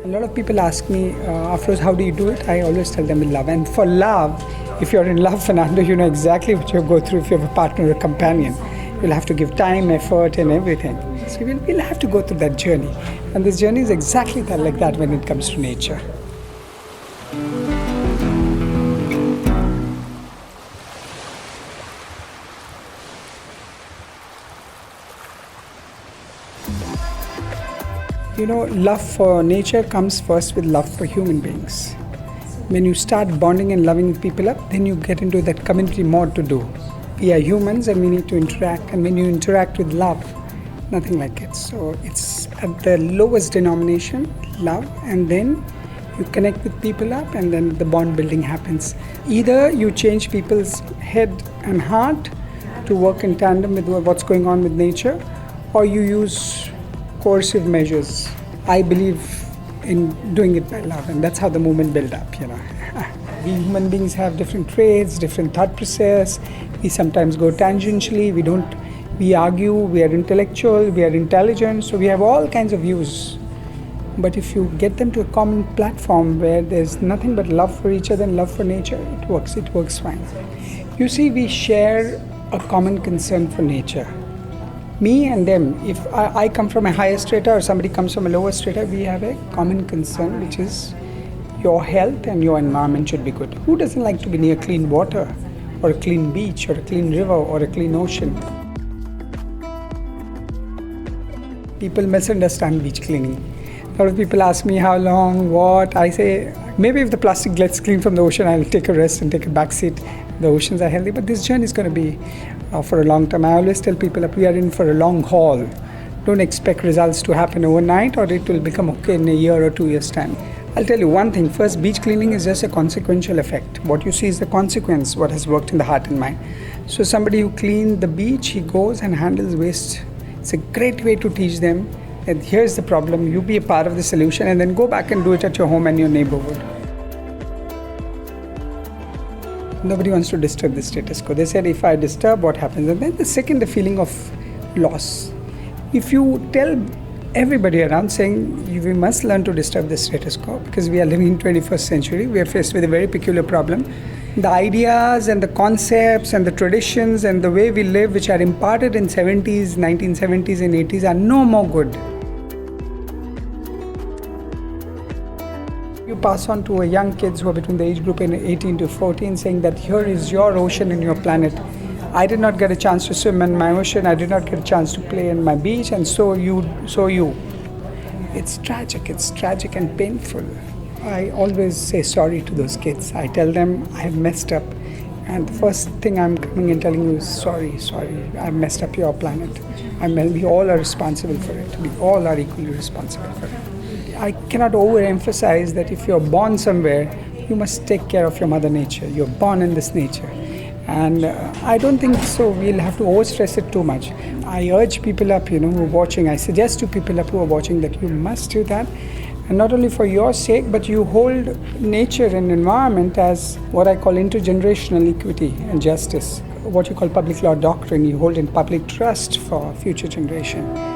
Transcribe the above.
A lot of people ask me, Afroz, how do you do it? I always tell them in love. And for love, if you're in love, Fernando, you know exactly what you'll go through if you have a partner or a companion. You'll have to give time, effort, and everything. So we'll have to go through that journey. And this journey is exactly like that when it comes to nature. You know, love for nature comes first with love for human beings. When you start bonding and loving people up, then you get into that community mode to do. We are humans and we need to interact. And when you interact with love, nothing like it. So it's at the lowest denomination, love, and then you connect with people up and then the bond building happens. Either you change people's head and heart to work in tandem with what's going on with nature, or you use coercive measures. I believe in doing it by love, and that's how the movement built up, you know. We human beings have different traits, different thought process. We sometimes go tangentially, we argue, we are intellectual, we are intelligent, so we have all kinds of views. But if you get them to a common platform where there's nothing but love for each other and love for nature, it works fine. You see, we share a common concern for nature. Me and them, if I come from a higher strata or somebody comes from a lower strata, we have a common concern, which is your health and your environment should be good. Who doesn't like to be near clean water or a clean beach or a clean river or a clean ocean? People misunderstand beach cleaning. A lot of people ask me how long, what. I say, maybe if the plastic gets clean from the ocean, I'll take a rest and take a back seat. The oceans are healthy, but this journey is going to be for a long time. I always tell people that we are in for a long haul. Don't expect results to happen overnight or it will become okay in a year or 2 years' time. I'll tell you one thing. First, beach cleaning is just a consequential effect. What you see is the consequence, what has worked in the heart and mind. So somebody who cleaned the beach, he goes and handles waste. It's a great way to teach them that here's the problem, you be a part of the solution, and then go back and do it at your home and your neighborhood. Nobody wants to disturb the status quo. They said, if I disturb, what happens? And then the second, the feeling of loss. If you tell everybody around saying, we must learn to disturb the status quo because we are living in 21st century, we are faced with a very peculiar problem. The ideas and the concepts and the traditions and the way we live, which are imparted in 70s, 1970s and 80s, are no more good. You pass on to a young kids who are between the age group in 18 to 14 saying that here is your ocean and your planet. I did not get a chance to swim in my ocean, I did not get a chance to play in my beach, and so you. It's tragic and painful. I always say sorry to those kids. I tell them I have messed up. And the first thing I'm coming and telling you is sorry, I've messed up your planet. We all are responsible for it. We all are equally responsible for it. I cannot overemphasize that if you're born somewhere, you must take care of your mother nature. You're born in this nature. And I don't think so we'll have to overstress it too much. I urge people up, who are watching, I suggest to people up who are watching that you must do that. And not only for your sake, but you hold nature and environment as what I call intergenerational equity and justice. What you call public law doctrine, you hold in public trust for future generation.